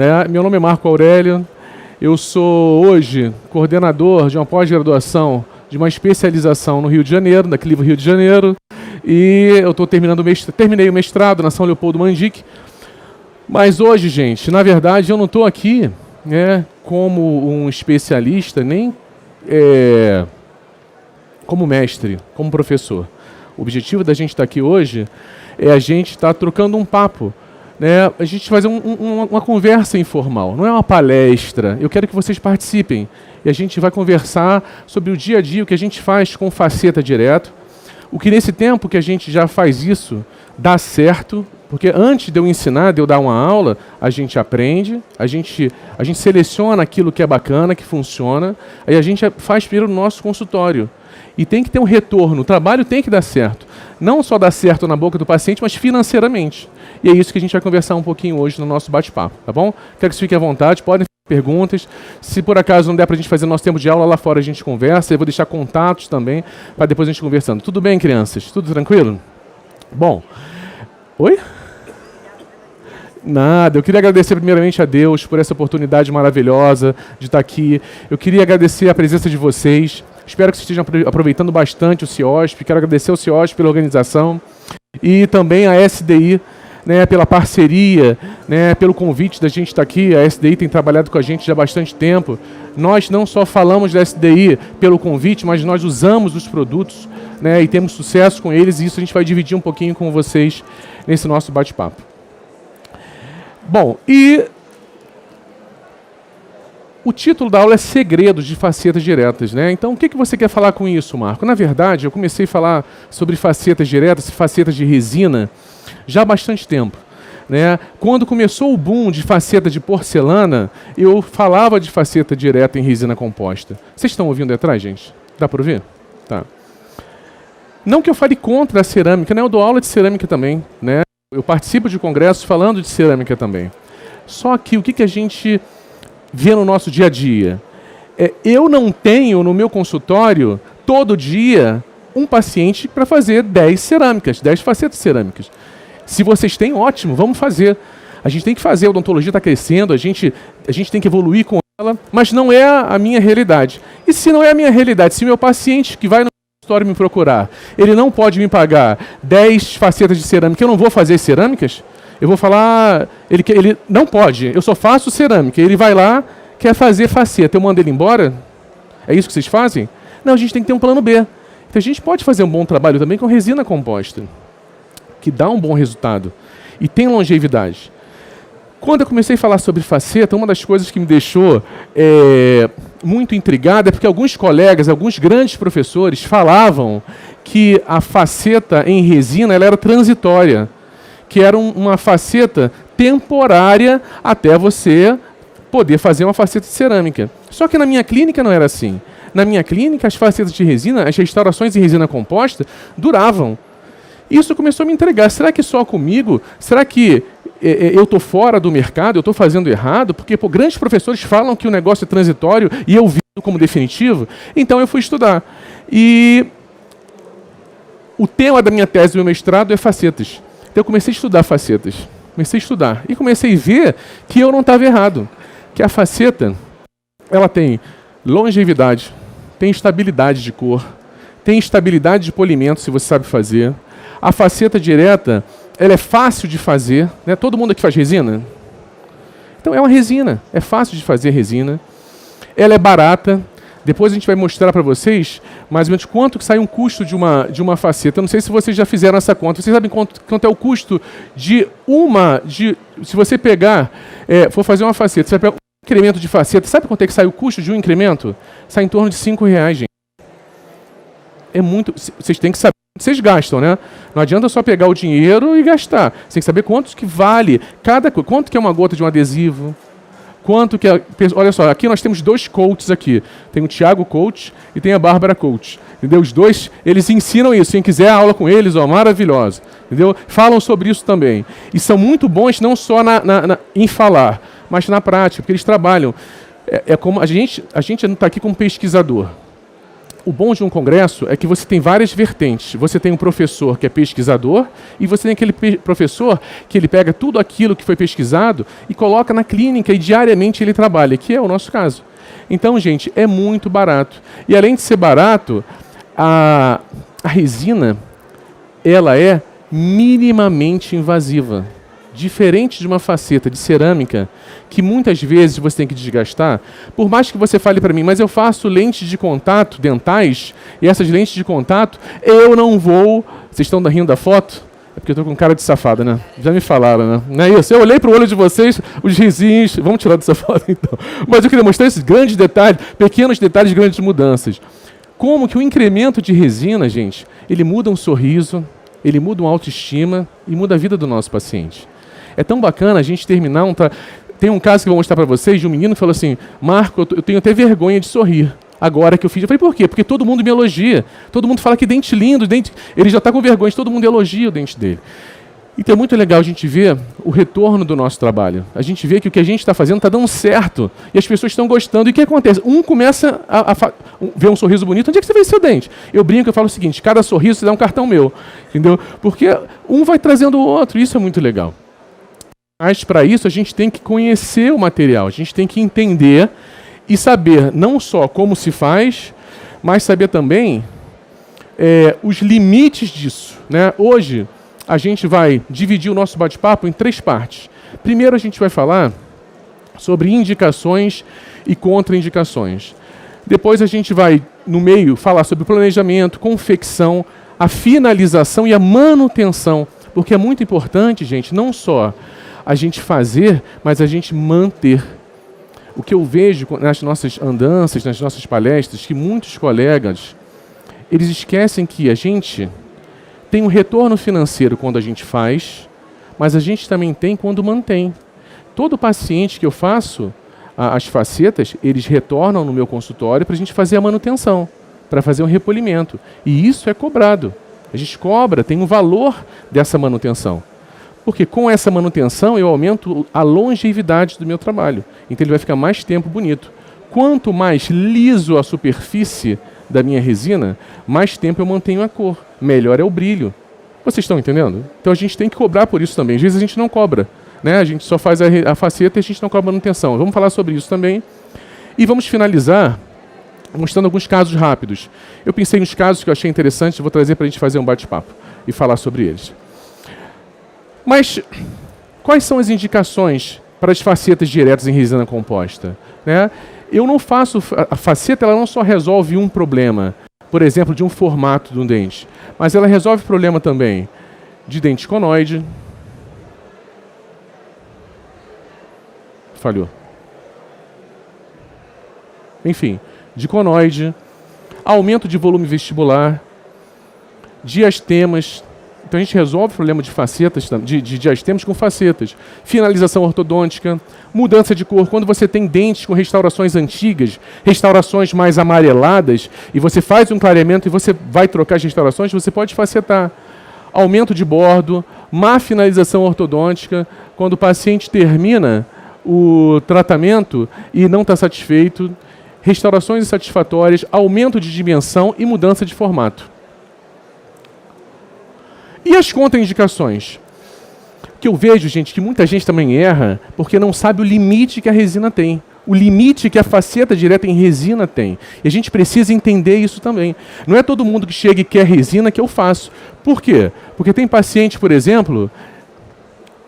né? Meu nome é Marco Aurélio, eu sou hoje coordenador de uma pós-graduação, de uma especialização no Rio de Janeiro, da Clivo Rio de Janeiro, e eu terminei o mestrado na São Leopoldo Mandic. Mas hoje, gente, na verdade, eu não estou aqui, né, como um especialista, nem como mestre, como professor. O objetivo da gente estar aqui hoje é a gente estar trocando um papo, né, a gente fazer uma conversa informal, não é uma palestra. Eu quero que vocês participem e a gente vai conversar sobre o dia a dia, o que a gente faz com Faceta Direto, o que nesse tempo que a gente já faz isso dá certo, porque antes de eu ensinar, de eu dar uma aula, a gente aprende, a gente seleciona aquilo que é bacana, que funciona, aí a gente faz primeiro no nosso consultório. E tem que ter um retorno, o trabalho tem que dar certo. Não só dar certo na boca do paciente, mas financeiramente. E é isso que a gente vai conversar um pouquinho hoje no nosso bate-papo, tá bom? Quero que vocês fiquem à vontade, podem fazer perguntas. Se por acaso não der para a gente fazer nosso tempo de aula, lá fora a gente conversa. Eu vou deixar contatos também, para depois a gente conversando. Tudo bem, crianças? Tudo tranquilo? Bom. Oi? Nada, eu queria agradecer primeiramente a Deus por essa oportunidade maravilhosa de estar aqui. Eu queria agradecer a presença de vocês. Espero que vocês estejam aproveitando bastante o CIOSP. Quero agradecer ao CIOSP pela organização e também a SDI, né, pela parceria, né, pelo convite da gente estar aqui. A SDI tem trabalhado com a gente já há bastante tempo. Nós não só falamos da SDI pelo convite, mas nós usamos os produtos, né, e temos sucesso com eles, e isso a gente vai dividir um pouquinho com vocês nesse nosso bate-papo. Bom, e o título da aula é Segredos de Facetas Diretas, né? Então, o que você quer falar com isso, Marco? Na verdade, eu comecei a falar sobre facetas diretas, facetas de resina, já há bastante tempo, né? Quando começou o boom de faceta de porcelana, eu falava de faceta direta em resina composta. Vocês estão ouvindo atrás, gente? Dá para ouvir? Tá. Não que eu fale contra a cerâmica, né? Eu dou aula de cerâmica também, né? Eu participo de congressos falando de cerâmica também. Só que o que a gente vê no nosso dia a dia? Eu não tenho no meu consultório, todo dia, um paciente para fazer 10 cerâmicas, 10 facetas cerâmicas. Se vocês têm, ótimo, vamos fazer. A gente tem que fazer, a odontologia está crescendo, a gente tem que evoluir com ela, mas não é a minha realidade. E se não é a minha realidade, se o meu paciente que vai no consultório me procurar, ele não pode me pagar 10 facetas de cerâmica, eu não vou fazer cerâmicas? Eu vou falar, ele não pode, eu só faço cerâmica. Ele vai lá, quer fazer faceta, eu mando ele embora? É isso que vocês fazem? Não, a gente tem que ter um plano B. Então a gente pode fazer um bom trabalho também com resina composta, que dá um bom resultado e tem longevidade. Quando eu comecei a falar sobre faceta, uma das coisas que me deixou muito intrigado é porque alguns colegas, alguns grandes professores falavam que a faceta em resina ela era transitória, que era uma faceta temporária até você poder fazer uma faceta de cerâmica. Só que na minha clínica não era assim. Na minha clínica, as facetas de resina, as restaurações em resina composta, duravam. Isso começou a me intrigar. Será que só comigo? Será que eu estou fora do mercado? Eu estou fazendo errado? Porque grandes professores falam que o negócio é transitório e eu vi como definitivo. Então eu fui estudar. E o tema da minha tese do meu mestrado é facetas. Então eu comecei a estudar facetas. Comecei a estudar. E comecei a ver que eu não estava errado. Que a faceta, ela tem longevidade, tem estabilidade de cor, tem estabilidade de polimento, se você sabe fazer. A faceta direta, ela é fácil de fazer, né? Todo mundo aqui faz resina? Então é uma resina, é fácil de fazer resina. Ela é barata. Depois a gente vai mostrar para vocês mais ou menos quanto que sai um custo de uma faceta. Eu não sei se vocês já fizeram essa conta. Vocês sabem quanto é o custo se você pegar, for fazer uma faceta, você vai pegar um incremento de faceta. Sabe quanto é que sai o custo de um incremento? Sai em torno de R$5, gente. É muito. Vocês têm que saber quanto vocês gastam, né? Não adianta só pegar o dinheiro e gastar. Você tem que saber quanto que vale quanto que é uma gota de um adesivo. Quanto que olha só, aqui nós temos 2 coaches aqui. Tem o Thiago Coach e tem a Bárbara Coach. Entendeu? Os dois, eles ensinam isso. Quem quiser a aula com eles, ó, maravilhosa. Entendeu? Falam sobre isso também. E são muito bons não só em falar, mas na prática, porque eles trabalham. Como a gente não está aqui como pesquisador. o bom de um congresso é que você tem várias vertentes. Você tem um professor que é pesquisador e você tem aquele professor que ele pega tudo aquilo que foi pesquisado e coloca na clínica e diariamente ele trabalha, que é o nosso caso. Então, gente, é muito barato. E além de ser barato, a resina, ela é minimamente invasiva. Diferente de uma faceta de cerâmica, que muitas vezes você tem que desgastar, por mais que você fale para mim, mas eu faço lentes de contato dentais, e essas lentes de contato, eu não vou... Vocês estão rindo da foto? É porque eu estou com cara de safada, né? Já me falaram, né? Não é isso? Eu olhei para o olho de vocês, os risinhos... Vamos tirar dessa foto, então. Mas eu queria mostrar esses grandes detalhes, pequenos detalhes, grandes mudanças. Como que o incremento de resina, gente, ele muda um sorriso, ele muda uma autoestima e muda a vida do nosso paciente. É tão bacana a gente terminar um... Tem um caso que eu vou mostrar para vocês de um menino que falou assim, Marco, eu tenho até vergonha de sorrir agora que eu fiz. Eu falei, por quê? Porque todo mundo me elogia. Todo mundo fala que dente lindo, dente... Ele já está com vergonha, todo mundo elogia o dente dele. Então é muito legal a gente ver o retorno do nosso trabalho. A gente vê que o que a gente está fazendo está dando certo. E as pessoas estão gostando. E o que acontece? Um começa a ver um sorriso bonito. Onde é que você vê seu dente? Eu brinco, eu falo o seguinte, cada sorriso você dá um cartão meu. Entendeu? Porque um vai trazendo o outro. Isso é muito legal. Mas para isso a gente tem que conhecer o material, a gente tem que entender e saber não só como se faz, mas saber também os limites disso, né? Hoje a gente vai dividir o nosso bate-papo em 3 partes. Primeiro a gente vai falar sobre indicações e contraindicações. Depois a gente vai, no meio, falar sobre planejamento, confecção, a finalização e a manutenção, porque é muito importante, gente, não só a gente fazer, mas a gente manter. O que eu vejo nas nossas andanças, nas nossas palestras, que muitos colegas, eles esquecem que a gente tem um retorno financeiro quando a gente faz, mas a gente também tem quando mantém. Todo paciente que eu faço as facetas, eles retornam no meu consultório para a gente fazer a manutenção, para fazer um repolimento. E isso é cobrado. A gente cobra, tem um valor dessa manutenção. Porque com essa manutenção eu aumento a longevidade do meu trabalho. Então ele vai ficar mais tempo bonito. Quanto mais liso a superfície da minha resina, mais tempo eu mantenho a cor. Melhor é o brilho. Vocês estão entendendo? Então a gente tem que cobrar por isso também. Às vezes a gente não cobra, né? A gente só faz a faceta e a gente não cobra manutenção. Vamos falar sobre isso também. E vamos finalizar mostrando alguns casos rápidos. Eu pensei nos casos que eu achei interessantes, vou trazer para a gente fazer um bate-papo e falar sobre eles. Mas quais são as indicações para as facetas diretas em resina composta? Né? Eu não faço... A faceta ela não só resolve um problema, por exemplo, de um formato de um dente, mas ela resolve problema também de dente conoide. Falhou. Enfim, de conoide, aumento de volume vestibular, diastemas. Então a gente resolve o problema de facetas, de diastemas com facetas. Finalização ortodôntica, mudança de cor. Quando você tem dentes com restaurações antigas, restaurações mais amareladas, e você faz um clareamento e você vai trocar as restaurações, você pode facetar. Aumento de bordo, má finalização ortodôntica. Quando o paciente termina o tratamento e não está satisfeito, restaurações insatisfatórias, aumento de dimensão e mudança de formato. E as contraindicações? Que eu vejo, gente, que muita gente também erra porque não sabe o limite que a resina tem. O limite que a faceta direta em resina tem. E a gente precisa entender isso também. Não é todo mundo que chega e quer resina que eu faço. Por quê? Porque tem paciente, por exemplo,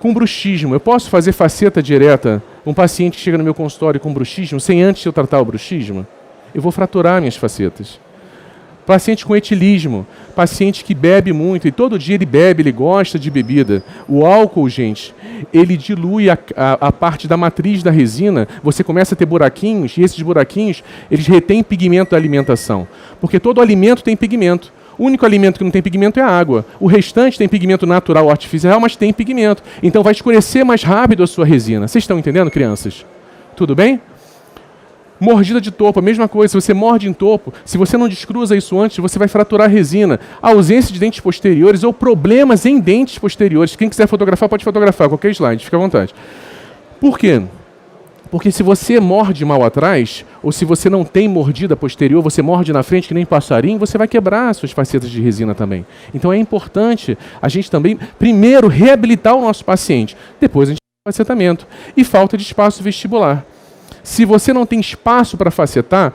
com bruxismo. Eu posso fazer faceta direta, um paciente que chega no meu consultório com bruxismo, sem antes eu tratar o bruxismo? Eu vou fraturar minhas facetas. Paciente com etilismo, paciente que bebe muito, e todo dia ele bebe, ele gosta de bebida. O álcool, gente, ele dilui a parte da matriz da resina, você começa a ter buraquinhos, e esses buraquinhos, eles retêm pigmento da alimentação. Porque todo alimento tem pigmento. O único alimento que não tem pigmento é a água. O restante tem pigmento natural ou artificial, mas tem pigmento. Então vai escurecer mais rápido a sua resina. Vocês estão entendendo, crianças? Tudo bem? Mordida de topo, a mesma coisa. Se você morde em topo, se você não descruza isso antes, você vai fraturar a resina. A ausência de dentes posteriores ou problemas em dentes posteriores. Quem quiser fotografar, pode fotografar qualquer slide, fica à vontade. Por quê? Porque se você morde mal atrás, ou se você não tem mordida posterior, você morde na frente que nem passarinho, você vai quebrar as suas facetas de resina também. Então é importante a gente também, primeiro, reabilitar o nosso paciente. Depois a gente faz o facetamento. E falta de espaço vestibular. Se você não tem espaço para facetar,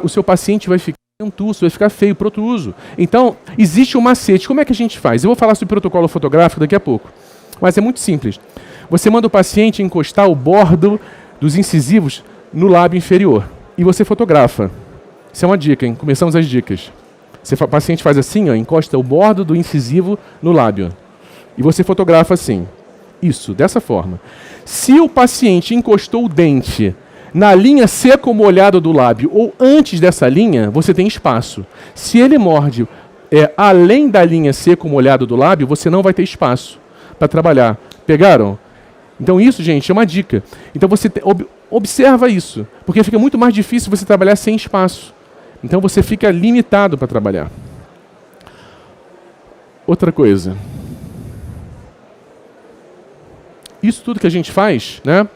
o seu paciente vai ficar dentuço, vai ficar feio, protruso. Então, existe um macete. Como é que a gente faz? Eu vou falar sobre protocolo fotográfico daqui a pouco. Mas é muito simples. Você manda o paciente encostar o bordo dos incisivos no lábio inferior. E você fotografa. Isso é uma dica, hein? Começamos as dicas. O paciente faz assim, ó, encosta o bordo do incisivo no lábio. E você fotografa assim. Isso, dessa forma. Se o paciente encostou o dente na linha seco molhado do lábio ou antes dessa linha, você tem espaço. Se ele morde além da linha seco molhado do lábio, você não vai ter espaço para trabalhar. Pegaram? Então isso, gente, é uma dica. Então você observa isso, porque fica muito mais difícil você trabalhar sem espaço. Então você fica limitado para trabalhar. Outra coisa. Isso tudo que a gente faz, né,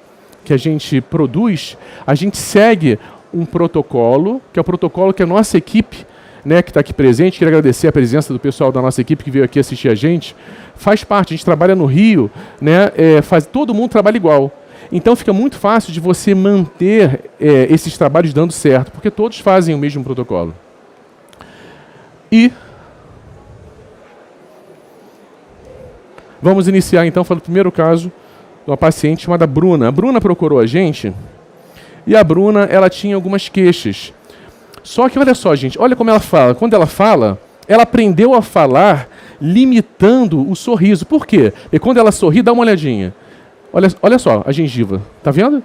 que a gente produz, a gente segue um protocolo, que é o protocolo que a nossa equipe, né, que está aqui presente, quero agradecer a presença do pessoal da nossa equipe que veio aqui assistir a gente, faz parte, a gente trabalha no Rio, né, todo mundo trabalha igual. Então fica muito fácil de você manter esses trabalhos dando certo, porque todos fazem o mesmo protocolo. E vamos iniciar então falando do primeiro caso de uma paciente chamada Bruna. A Bruna procurou a gente e a Bruna, ela tinha algumas queixas. Só que olha só, gente, olha como ela fala. Quando ela fala, ela aprendeu a falar limitando o sorriso. Por quê? E quando ela sorri, dá uma olhadinha. Olha só, a gengiva. Tá vendo?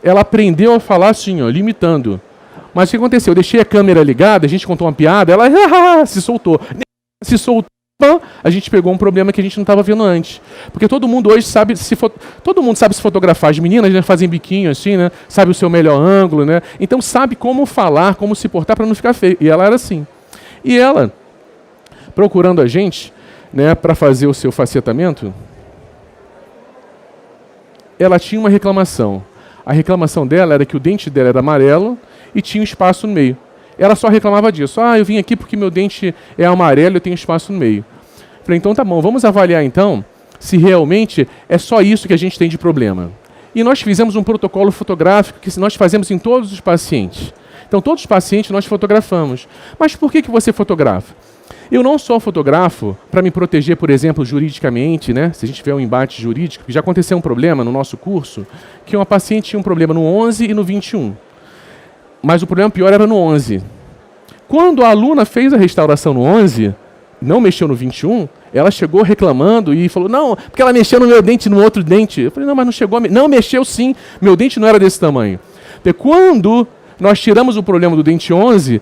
Ela aprendeu a falar assim, ó, limitando. Mas o que aconteceu? Eu deixei a câmera ligada, a gente contou uma piada, ela se soltou. Se soltou, a gente pegou um problema que a gente não estava vendo antes. Porque todo mundo hoje sabe todo mundo sabe se fotografar. As meninas, né, fazem biquinho assim, né? Sabe o seu melhor ângulo, né? Então sabe como falar, como se portar para não ficar feio. E ela era assim. E ela, procurando a gente, né, para fazer o seu facetamento, ela tinha uma reclamação. A reclamação dela era que o dente dela era amarelo e tinha um espaço no meio. Ela só reclamava disso. Eu vim aqui porque meu dente é amarelo e eu tenho espaço no meio. Falei, então tá bom, vamos avaliar então se realmente é só isso que a gente tem de problema. E nós fizemos um protocolo fotográfico que nós fazemos em todos os pacientes. Então todos os pacientes nós fotografamos. Mas por que você fotografa? Eu não só fotografo para me proteger, por exemplo, juridicamente, né? Se a gente tiver um embate jurídico, já aconteceu um problema no nosso curso, que uma paciente tinha um problema no 11 e no 21. Mas o problema pior era no 11. Quando a aluna fez a restauração no 11, não mexeu no 21, ela chegou reclamando e falou, não, porque ela mexeu no meu dente e no outro dente. Eu falei, não, mas não chegou Não, mexeu sim, meu dente não era desse tamanho. Porque quando nós tiramos o problema do dente 11,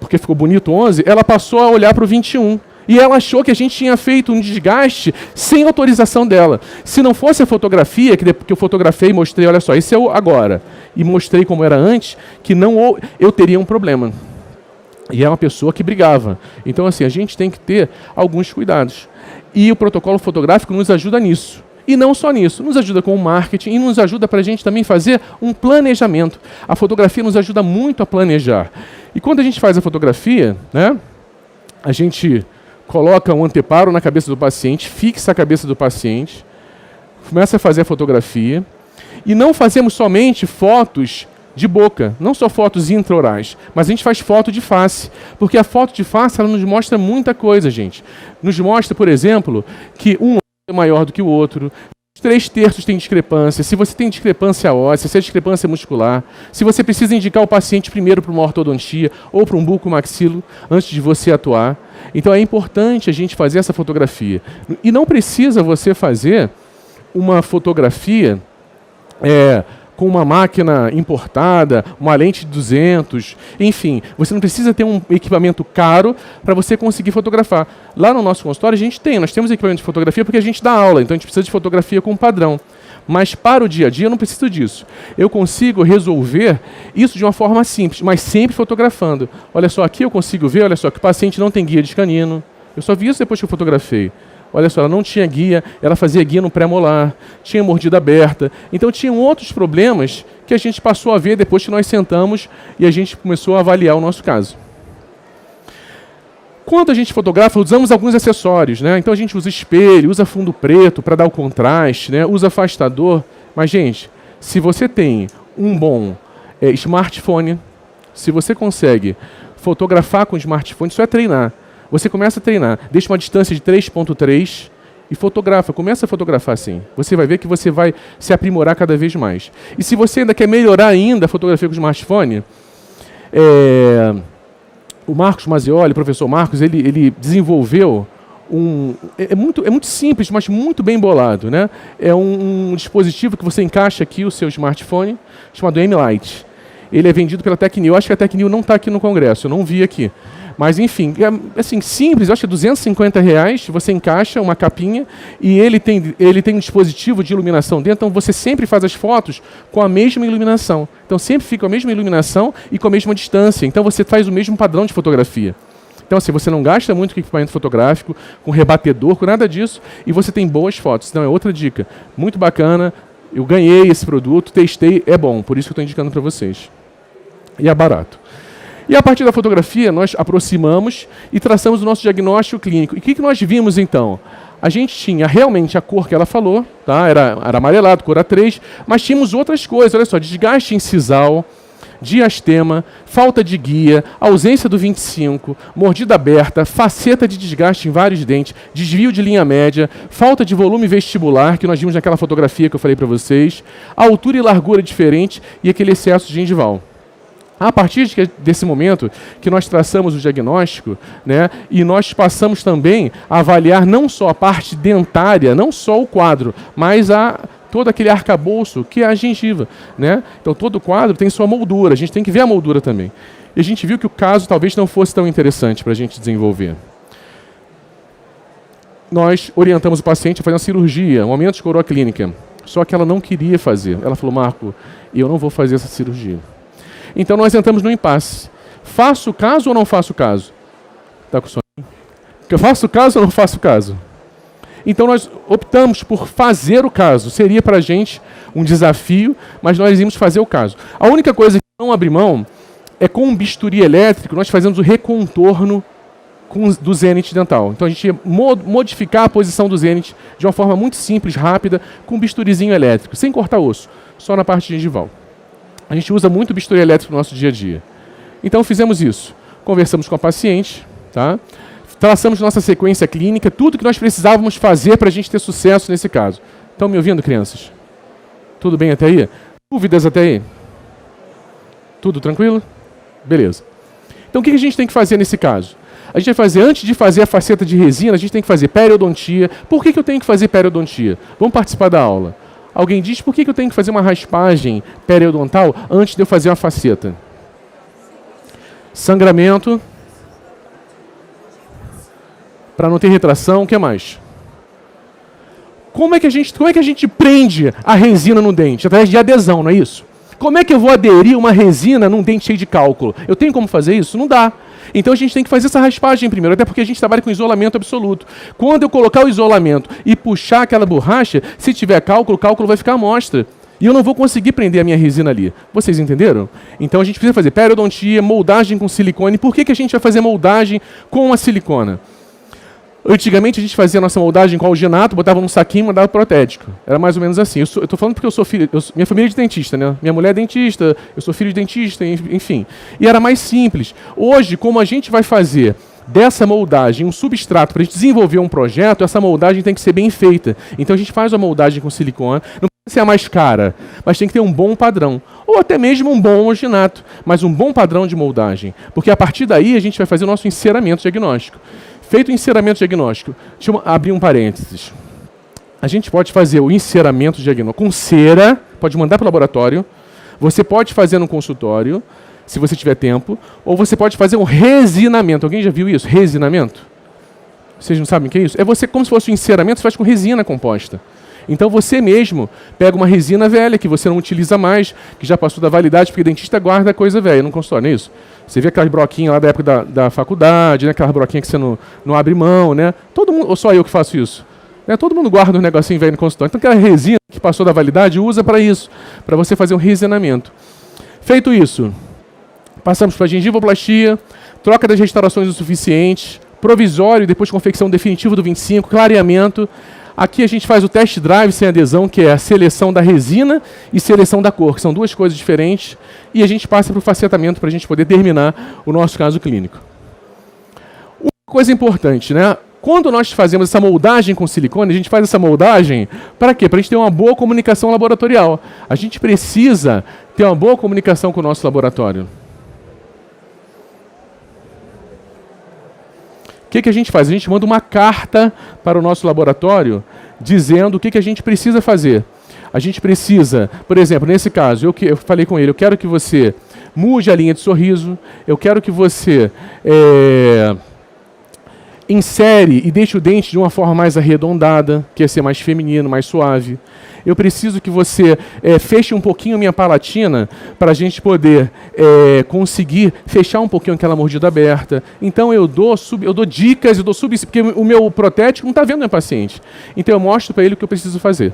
porque ficou bonito o 11, ela passou a olhar para o 21. E ela achou que a gente tinha feito um desgaste sem autorização dela. Se não fosse a fotografia, que eu fotografei e mostrei, olha só, esse é o agora, e mostrei como era antes, que não eu teria um problema. E é uma pessoa que brigava. Então, assim, a gente tem que ter alguns cuidados. E o protocolo fotográfico nos ajuda nisso. E não só nisso, nos ajuda com o marketing e nos ajuda para a gente também fazer um planejamento. A fotografia nos ajuda muito a planejar. E quando a gente faz a fotografia, né, a gente coloca um anteparo na cabeça do paciente, fixa a cabeça do paciente, começa a fazer a fotografia. E não fazemos somente fotos de boca, não só fotos intraorais, mas a gente faz foto de face, porque a foto de face ela nos mostra muita coisa, gente. Nos mostra, por exemplo, que um é maior do que o outro, os 3/3 têm discrepância, se você tem discrepância óssea, se é discrepância muscular, se você precisa indicar o paciente primeiro para uma ortodontia ou para um bucomaxilo antes de você atuar. Então é importante a gente fazer essa fotografia. E não precisa você fazer uma fotografia com uma máquina importada, uma lente de 200, enfim, você não precisa ter um equipamento caro para você conseguir fotografar. Lá no nosso consultório nós temos equipamento de fotografia porque a gente dá aula, então a gente precisa de fotografia com padrão. Mas para o dia a dia eu não preciso disso. Eu consigo resolver isso de uma forma simples, mas sempre fotografando. Olha só, aqui eu consigo ver, olha só, que o paciente não tem guia de canino. Eu só vi isso depois que eu fotografei. Olha só, ela não tinha guia, ela fazia guia no pré-molar, tinha mordida aberta. Então tinham outros problemas que a gente passou a ver depois que nós sentamos e a gente começou a avaliar o nosso caso. Quando a gente fotografa, usamos alguns acessórios, né? Então a gente usa espelho, usa fundo preto para dar o contraste, né? Usa afastador. Mas, gente, se você tem um bom smartphone, se você consegue fotografar com smartphone, isso é treinar. Você começa a treinar, deixa uma distância de 3.3 e fotografa. Começa a fotografar assim. Você vai ver que você vai se aprimorar cada vez mais. E se você ainda quer melhorar ainda a fotografia com smartphone, o Marcos Mazioli, o professor Marcos, ele desenvolveu é muito simples, mas muito bem bolado, né? É um dispositivo que você encaixa aqui o seu smartphone, chamado M-Lite. Ele é vendido pela Tecnil. Eu acho que a Tecnil não está aqui no congresso, eu não vi aqui. Mas, enfim, é assim, simples, eu acho que é R$250, você encaixa uma capinha e ele tem um dispositivo de iluminação dentro, então você sempre faz as fotos com a mesma iluminação. Então sempre fica a mesma iluminação e com a mesma distância. Então você faz o mesmo padrão de fotografia. Então, assim, você não gasta muito com equipamento fotográfico, com rebatedor, com nada disso, e você tem boas fotos. Então é outra dica. Muito bacana, eu ganhei esse produto, testei, é bom, por isso que eu estou indicando para vocês. E é barato. E a partir da fotografia, nós aproximamos e traçamos o nosso diagnóstico clínico. E o que nós vimos, então? A gente tinha realmente a cor que ela falou, tá? Era amarelado, cor A3, mas tínhamos outras coisas, olha só, desgaste incisal, diastema, falta de guia, ausência do 25, mordida aberta, faceta de desgaste em vários dentes, desvio de linha média, falta de volume vestibular, que nós vimos naquela fotografia que eu falei para vocês, altura e largura diferente e aquele excesso gengival. A partir desse momento que nós traçamos o diagnóstico, né, e nós passamos também a avaliar não só a parte dentária, não só o quadro, mas todo aquele arcabouço que é a gengiva, né? Então todo o quadro tem sua moldura, a gente tem que ver a moldura também. E a gente viu que o caso talvez não fosse tão interessante para a gente desenvolver. Nós orientamos o paciente a fazer uma cirurgia, um aumento de coroa clínica, só que ela não queria fazer. Ela falou, Marco, eu não vou fazer essa cirurgia. Então nós entramos no impasse. Faço caso ou não faço caso? Está com sono? Eu faço caso ou não faço caso? Então nós optamos por fazer o caso. Seria para a gente um desafio, mas nós íamos fazer o caso. A única coisa que não abri mão é com um bisturi elétrico, nós fazemos o recontorno do zênite dental. Então a gente ia modificar a posição do zênite de uma forma muito simples, rápida, com um bisturizinho elétrico, sem cortar osso, só na parte gengival. A gente usa muito bisturi elétrico no nosso dia a dia. Então fizemos isso. Conversamos com a paciente, tá? Traçamos nossa sequência clínica, tudo que nós precisávamos fazer para a gente ter sucesso nesse caso. Estão me ouvindo, crianças? Tudo bem até aí? Dúvidas até aí? Tudo tranquilo? Beleza. Então o que a gente tem que fazer nesse caso? A gente vai fazer, antes de fazer a faceta de resina, a gente tem que fazer periodontia. Por que eu tenho que fazer periodontia? Vamos participar da aula. Alguém diz, por que eu tenho que fazer uma raspagem periodontal antes de eu fazer uma faceta? Sangramento. Para não ter retração, o que mais? Como é que a gente prende a resina no dente? Através de adesão, não é isso? Como é que eu vou aderir uma resina num dente cheio de cálculo? Eu tenho como fazer isso? Não dá. Então a gente tem que fazer essa raspagem primeiro, até porque a gente trabalha com isolamento absoluto. Quando eu colocar o isolamento e puxar aquela borracha, se tiver cálculo, o cálculo vai ficar à mostra. E eu não vou conseguir prender a minha resina ali. Vocês entenderam? Então a gente precisa fazer periodontia, moldagem com silicone. Por que a gente vai fazer moldagem com a silicona? Antigamente a gente fazia a nossa moldagem com alginato, botava num saquinho e mandava protético. Era mais ou menos assim. Eu estou falando porque eu sou filho... minha família é de dentista, né? Minha mulher é dentista, eu sou filho de dentista, enfim. E era mais simples. Hoje, como a gente vai fazer dessa moldagem um substrato para a gente desenvolver um projeto, essa moldagem tem que ser bem feita. Então a gente faz a moldagem com silicone. Não precisa ser a mais cara, mas tem que ter um bom padrão. Ou até mesmo um bom alginato, mas um bom padrão de moldagem. Porque a partir daí a gente vai fazer o nosso enceramento diagnóstico. Feito o enceramento diagnóstico, deixa eu abrir um parênteses. A gente pode fazer o enceramento diagnóstico com cera, pode mandar para o laboratório, você pode fazer no consultório, se você tiver tempo, ou você pode fazer um resinamento. Alguém já viu isso? Resinamento? Vocês não sabem o que é isso? É você, como se fosse um enceramento, você faz com resina composta. Então você mesmo pega uma resina velha que você não utiliza mais, que já passou da validade, porque o dentista guarda coisa velha no consultório, não é isso? Você vê aquelas broquinhas lá da época da faculdade, né? Aquelas broquinhas que você não abre mão, né? Todo mundo, ou só eu que faço isso? Né? Todo mundo guarda um negocinho velho no consultório. Então aquela resina que passou da validade, usa para isso, para você fazer um resinamento. Feito isso, passamos para a gengivoplastia, troca das restaurações o suficiente, provisório, depois confecção definitiva do 25, clareamento. Aqui a gente faz o test drive sem adesão, que é a seleção da resina e seleção da cor, que são duas coisas diferentes, e a gente passa para o facetamento para a gente poder terminar o nosso caso clínico. Uma coisa importante, né? Quando nós fazemos essa moldagem com silicone, a gente faz essa moldagem para quê? Para a gente ter uma boa comunicação laboratorial. A gente precisa ter uma boa comunicação com o nosso laboratório. O que a gente faz? A gente manda uma carta para o nosso laboratório dizendo o que a gente precisa fazer. A gente precisa, por exemplo, nesse caso, eu falei com ele, eu quero que você mude a linha de sorriso, eu quero que você insere e deixe o dente de uma forma mais arredondada, que ia ser mais feminino, mais suave. Eu preciso que você feche um pouquinho a minha palatina para a gente poder conseguir fechar um pouquinho aquela mordida aberta. Então eu dou dicas, porque o meu protético não está vendo meu paciente. Então eu mostro para ele o que eu preciso fazer.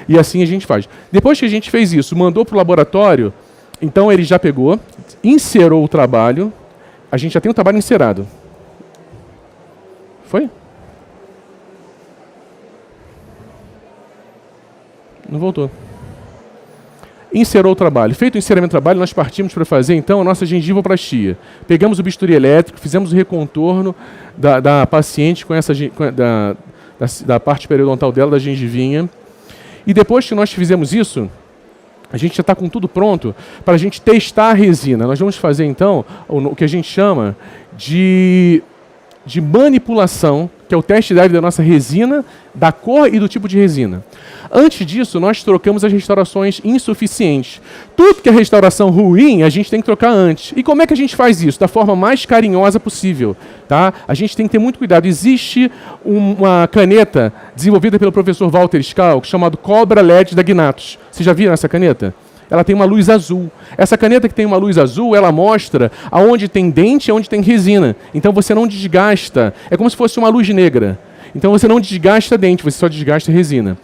E assim a gente faz. Depois que a gente fez isso, mandou para o laboratório, então ele já pegou, inserou o trabalho, a gente já tem o trabalho inserado. Foi? Não voltou. Inserou o trabalho. Feito o inserimento do trabalho, nós partimos para fazer, então, a nossa gengivoplastia. Pegamos o bisturi elétrico, fizemos o recontorno da paciente com essa da parte periodontal dela, da gengivinha. E depois que nós fizemos isso, a gente já está com tudo pronto para a gente testar a resina. Nós vamos fazer, então, o que a gente chama de manipulação, que é o test drive da nossa resina, da cor e do tipo de resina. Antes disso, nós trocamos as restaurações insuficientes. Tudo que é restauração ruim, a gente tem que trocar antes. E como é que a gente faz isso? Da forma mais carinhosa possível. Tá? A gente tem que ter muito cuidado. Existe uma caneta desenvolvida pelo professor Walter Schalk, chamado Cobra LED da Gnatus. Vocês já viram essa caneta? Ela tem uma luz azul. Essa caneta que tem uma luz azul, ela mostra aonde tem dente e onde tem resina. Então você não desgasta. É como se fosse uma luz negra. Então você não desgasta dente, você só desgasta resina.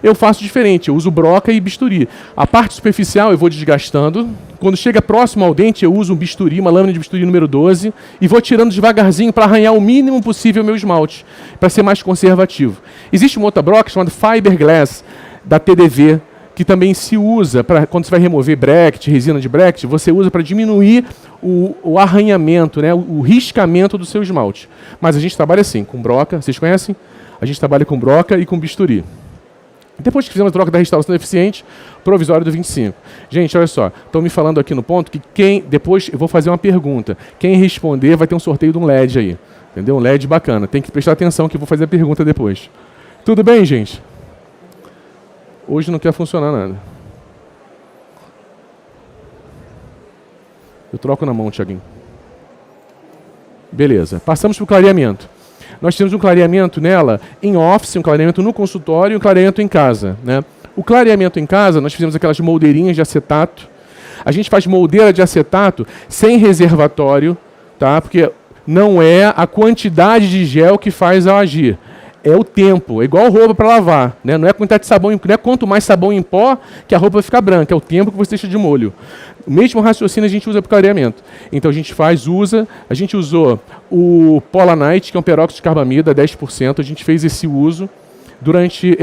Eu faço diferente, eu uso broca e bisturi. A parte superficial eu vou desgastando. Quando chega próximo ao dente, eu uso um bisturi, uma lâmina de bisturi número 12, e vou tirando devagarzinho para arranhar o mínimo possível o meu esmalte, para ser mais conservativo. Existe uma outra broca chamada Fiberglass, da TDV, que também se usa para quando você vai remover bracket, resina de bracket, você usa para diminuir o arranhamento, né, o riscamento do seu esmalte. Mas a gente trabalha assim, com broca, vocês conhecem? A gente trabalha com broca e com bisturi. Depois que fizemos a troca da restauração deficiente, provisório do 25. Gente, olha só, estão me falando aqui no ponto que depois eu vou fazer uma pergunta. Quem responder vai ter um sorteio de um LED aí. Entendeu? Um LED bacana. Tem que prestar atenção que eu vou fazer a pergunta depois. Tudo bem, gente? Hoje não quer funcionar nada. Eu troco na mão, Thiaguinho. Beleza. Passamos para o clareamento. Nós temos um clareamento nela em office, um clareamento no consultório e um clareamento em casa. Né? O clareamento em casa, nós fizemos aquelas moldeirinhas de acetato. A gente faz moldeira de acetato sem reservatório, tá? Porque não é a quantidade de gel que faz ao agir. É o tempo, é igual roupa para lavar. Né? Não é a quantidade de sabão, não é quanto mais sabão em pó que a roupa vai ficar branca, é o tempo que você deixa de molho. O mesmo raciocínio a gente usa para o clareamento. Então a gente a gente usou o Polanite, que é um peróxido de carbamida, 10%, a gente fez esse uso durante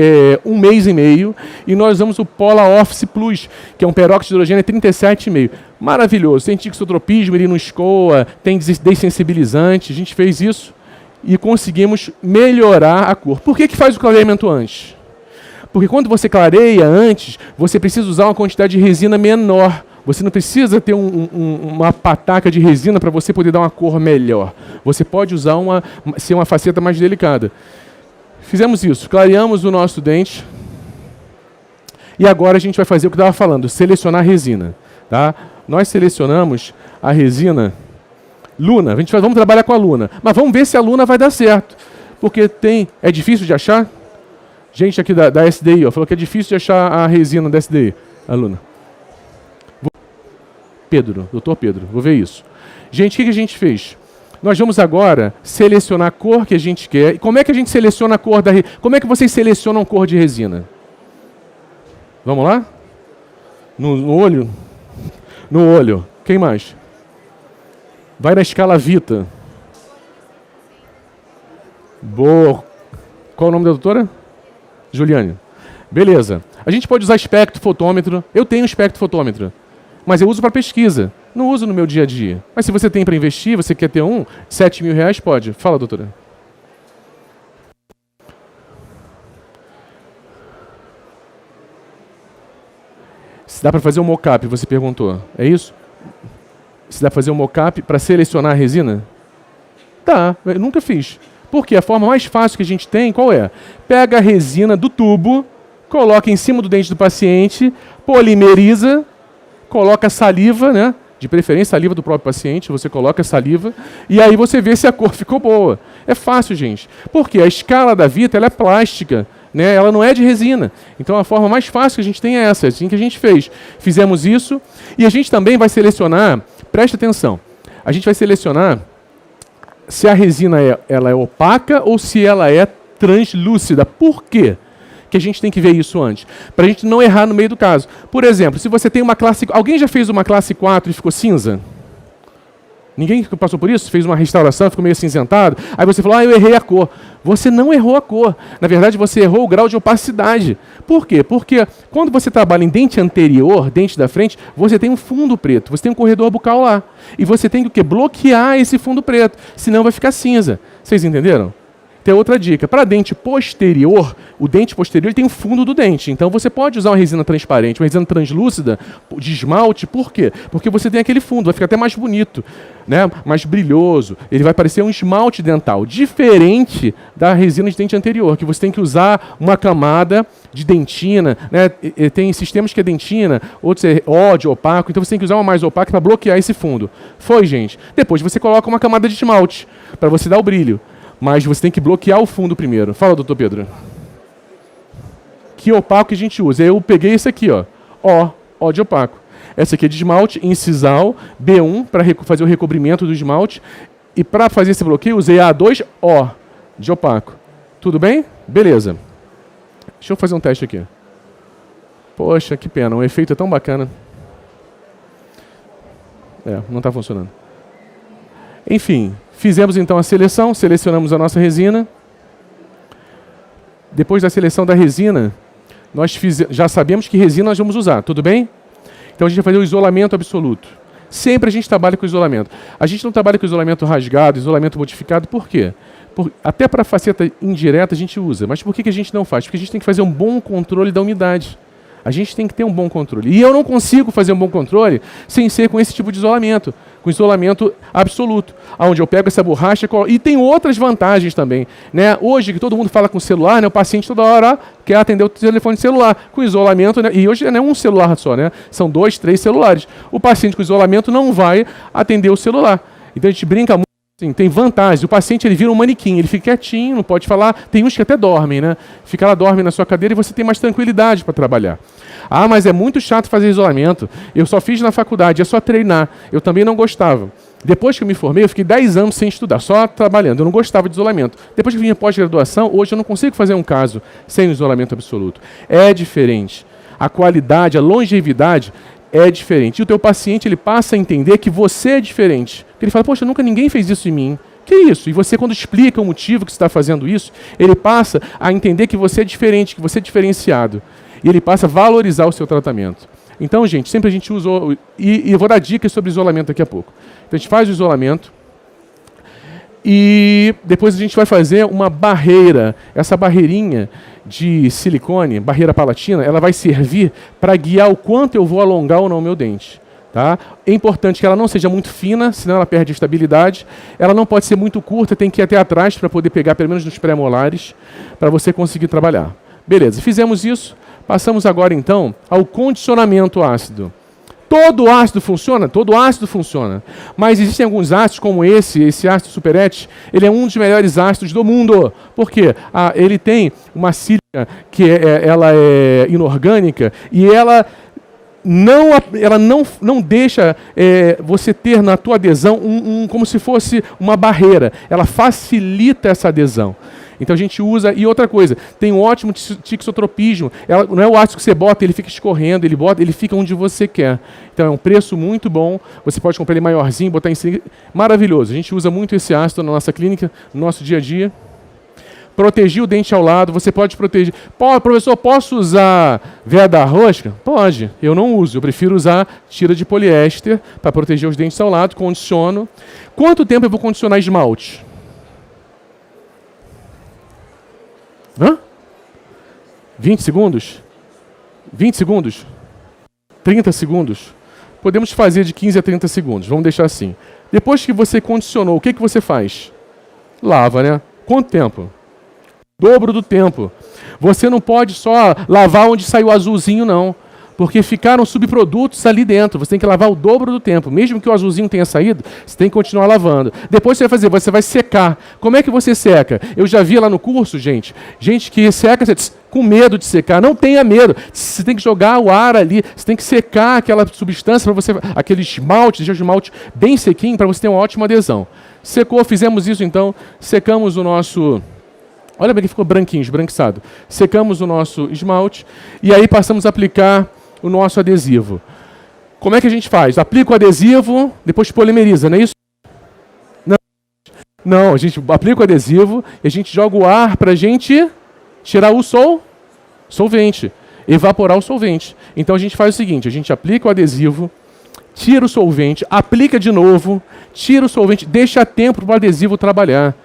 1 mês e meio, e nós usamos o Pola Office Plus, que é um peróxido de hidrogênio 37,5. Maravilhoso, tem anti-exotropismo, ele não escoa, tem dessensibilizante, a gente fez isso e conseguimos melhorar a cor. Por que faz o clareamento antes? Porque quando você clareia antes, você precisa usar uma quantidade de resina menor. Você não precisa ter uma pataca de resina para você poder dar uma cor melhor. Você pode usar ser uma faceta mais delicada. Fizemos isso, clareamos o nosso dente. E agora a gente vai fazer o que eu estava falando, selecionar a resina. Tá? Nós selecionamos a resina Luna. Vamos trabalhar com a Luna. Mas vamos ver se a Luna vai dar certo. Porque é difícil de achar. Gente aqui da SDI falou que é difícil de achar a resina da SDI, a Luna. Pedro, doutor Pedro, vou ver isso. Gente, o que a gente fez? Nós vamos agora selecionar a cor que a gente quer. E como é que a gente seleciona a cor da resina? Como é que vocês selecionam cor de resina? Vamos lá? No olho? No olho. Quem mais? Vai na escala Vita. Boa. Qual é o nome da doutora? Juliane. Beleza. A gente pode usar espectrofotômetro. Eu tenho espectrofotômetro, mas eu uso para pesquisa. Não uso no meu dia a dia. Mas se você tem para investir, você quer ter um, 7 mil reais, pode. Fala, doutora. Se dá para fazer um mockup, você perguntou. É isso? Se dá para fazer um mockup para selecionar a resina? Tá, eu nunca fiz. Porque a forma mais fácil que a gente tem, qual é? Pega a resina do tubo, coloca em cima do dente do paciente, polimeriza, coloca saliva, né? De preferência saliva do próprio paciente, você coloca a saliva e aí você vê se a cor ficou boa. É fácil, gente. Porque a escala da Vita ela é plástica, né? Ela não é de resina. Então a forma mais fácil que a gente tem é essa, assim que a gente fez. Fizemos isso e a gente também vai selecionar, preste atenção, a gente vai selecionar se a resina ela é opaca ou se ela é translúcida. Por quê? Que a gente tem que ver isso antes, para a gente não errar no meio do caso. Por exemplo, se você tem uma classe... Alguém já fez uma classe 4 e ficou cinza? Ninguém passou por isso? Fez uma restauração, ficou meio acinzentado? Aí você falou, eu errei a cor. Você não errou a cor. Na verdade, você errou o grau de opacidade. Por quê? Porque quando você trabalha em dente anterior, dente da frente, você tem um fundo preto, você tem um corredor bucal lá. E você tem que o quê? Bloquear esse fundo preto, senão vai ficar cinza. Vocês entenderam? Tem outra dica. Para dente posterior, o dente posterior ele tem o fundo do dente. Então você pode usar uma resina transparente, uma resina translúcida de esmalte. Por quê? Porque você tem aquele fundo, vai ficar até mais bonito, né? Mais brilhoso. Ele vai parecer um esmalte dental, diferente da resina de dente anterior, que você tem que usar uma camada de dentina, né? Tem sistemas que é dentina, outros é ódio, opaco. Então você tem que usar uma mais opaca para bloquear esse fundo. Foi, gente. Depois você coloca uma camada de esmalte para você dar o brilho. Mas você tem que bloquear o fundo primeiro. Fala, doutor Pedro. Que opaco que a gente usa? Eu peguei esse aqui, ó. Ó de opaco. Essa aqui é de esmalte, incisal, B1, para fazer o recobrimento do esmalte. E para fazer esse bloqueio, usei A2O de opaco. Tudo bem? Beleza. Deixa eu fazer um teste aqui. Poxa, que pena. O efeito é tão bacana. Não está funcionando. Enfim. Fizemos então a seleção, selecionamos a nossa resina. Depois da seleção da resina, nós já sabemos que resina nós vamos usar, tudo bem? Então a gente vai fazer o isolamento absoluto. Sempre a gente trabalha com isolamento. A gente não trabalha com isolamento rasgado, isolamento modificado, por quê? Até para faceta indireta a gente usa, mas por que a gente não faz? Porque a gente tem que fazer um bom controle da umidade. A gente tem que ter um bom controle. E eu não consigo fazer um bom controle sem ser com esse tipo de isolamento, com isolamento absoluto, onde eu pego essa borracha e tem outras vantagens também. Né? Hoje, que todo mundo fala com celular, né? O paciente toda hora quer atender o telefone celular. Com isolamento, né? E hoje não é um celular só, né? São 2, 3 celulares. O paciente com isolamento não vai atender o celular. Então a gente brinca muito. Sim, tem vantagens. O paciente ele vira um manequim, ele fica quietinho, não pode falar. Tem uns que até dormem, né? Fica lá, dorme na sua cadeira e você tem mais tranquilidade para trabalhar. Ah, mas é muito chato fazer isolamento. Eu só fiz na faculdade, é só treinar. Eu também não gostava. Depois que eu me formei, eu fiquei 10 anos sem estudar, só trabalhando. Eu não gostava de isolamento. Depois que eu vim pós-graduação, hoje eu não consigo fazer um caso sem isolamento absoluto. É diferente. A qualidade, a longevidade é diferente. E o teu paciente ele passa a entender que você é diferente. Ele fala, poxa, nunca ninguém fez isso em mim. Que isso? E você, quando explica o motivo que você está fazendo isso, ele passa a entender que você é diferente, que você é diferenciado. E ele passa a valorizar o seu tratamento. Então, gente, sempre a gente usou... E eu vou dar dicas sobre isolamento daqui a pouco. Então, a gente faz o isolamento. E depois a gente vai fazer uma barreira. Essa barreirinha de silicone, barreira palatina, ela vai servir para guiar o quanto eu vou alongar ou não o meu dente. Tá? É importante que ela não seja muito fina, senão ela perde a estabilidade. Ela não pode ser muito curta, tem que ir até atrás para poder pegar pelo menos nos pré-molares, para você conseguir trabalhar. Beleza, fizemos isso. Passamos agora então ao condicionamento ácido. Todo ácido funciona? Todo ácido funciona. Mas existem alguns ácidos como esse ácido superete, ele é um dos melhores ácidos do mundo. Por quê? Ele tem uma sílica que ela é inorgânica e ela ela não deixa você ter na tua adesão como se fosse uma barreira. Ela facilita essa adesão. Então a gente usa, e outra coisa, tem um ótimo tixotropismo. Não é o ácido que você bota, ele fica escorrendo, ele fica onde você quer. Então é um preço muito bom, você pode comprar ele maiorzinho, botar em cima, maravilhoso. A gente usa muito esse ácido na nossa clínica, no nosso dia a dia. Proteger o dente ao lado, você pode proteger. Professor, posso usar veia da rosca? Pode, eu não uso, eu prefiro usar tira de poliéster para proteger os dentes ao lado, condiciono. Quanto tempo eu vou condicionar esmalte? 20 segundos? 20 segundos? 30 segundos? Podemos fazer de 15 a 30 segundos, vamos deixar assim. Depois que você condicionou, o que você faz? Lava, né? Quanto tempo? Dobro do tempo. Você não pode só lavar onde saiu azulzinho, não. Porque ficaram subprodutos ali dentro. Você tem que lavar o dobro do tempo. Mesmo que o azulzinho tenha saído, você tem que continuar lavando. Depois você vai secar. Como é que você seca? Eu já vi lá no curso, gente que seca com medo de secar. Não tenha medo. Você tem que jogar o ar ali. Você tem que secar aquela substância para você, aquele esmalte, deixar o esmalte bem sequinho para você ter uma ótima adesão. Secou, fizemos isso então. Secamos o nosso... Olha bem que ficou branquinho, esbranquiçado. Secamos o nosso esmalte e aí passamos a aplicar o nosso adesivo. Como é que a gente faz? Aplica o adesivo, depois polimeriza, não é isso? Não, a gente aplica o adesivo e a gente joga o ar para a gente tirar o solvente, evaporar o solvente. Então a gente faz o seguinte, a gente aplica o adesivo, tira o solvente, aplica de novo, tira o solvente, deixa tempo para o adesivo trabalhar.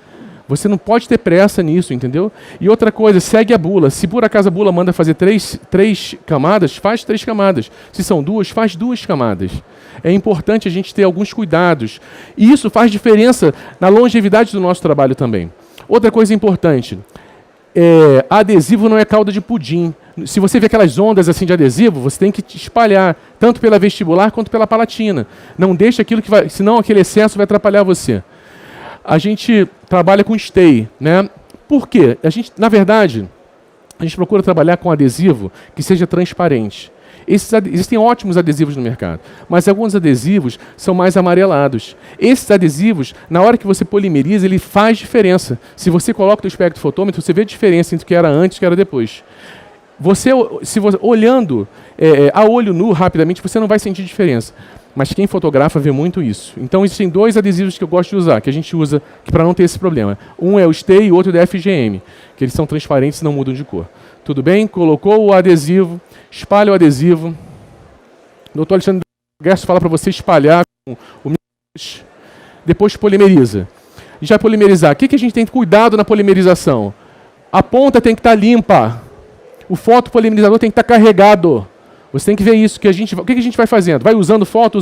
Você não pode ter pressa nisso, entendeu? E outra coisa, segue a bula. Se por acaso a bula manda fazer três camadas, faz 3 camadas. Se são 2, faz 2 camadas. É importante a gente ter alguns cuidados. E isso faz diferença na longevidade do nosso trabalho também. Outra coisa importante, adesivo não é calda de pudim. Se você vê aquelas ondas assim de adesivo, você tem que espalhar, tanto pela vestibular quanto pela palatina. Não deixa aquilo que vai, senão aquele excesso vai atrapalhar você. A gente trabalha com stay, né? Por quê? Na verdade, a gente procura trabalhar com adesivo que seja transparente. Existem ótimos adesivos no mercado, mas alguns adesivos são mais amarelados. Esses adesivos, na hora que você polimeriza, ele faz diferença. Se você coloca o espectrofotômetro, você vê a diferença entre o que era antes e o que era depois. Olhando a olho nu rapidamente, você não vai sentir diferença. Mas quem fotografa vê muito isso. Então existem 2 adesivos que eu gosto de usar, que a gente usa para não ter esse problema. Um é o Stay e o outro é o FGM, que eles são transparentes e não mudam de cor. Tudo bem? Colocou o adesivo, espalha o adesivo. O doutor Alexandre Gerson fala para você espalhar com o depois polimeriza. E já polimerizar. O que a gente tem cuidado na polimerização? A ponta tem que estar limpa. O fotopolimerizador tem que estar carregado. Você tem que ver isso. O que a gente vai fazendo? Vai usando foto,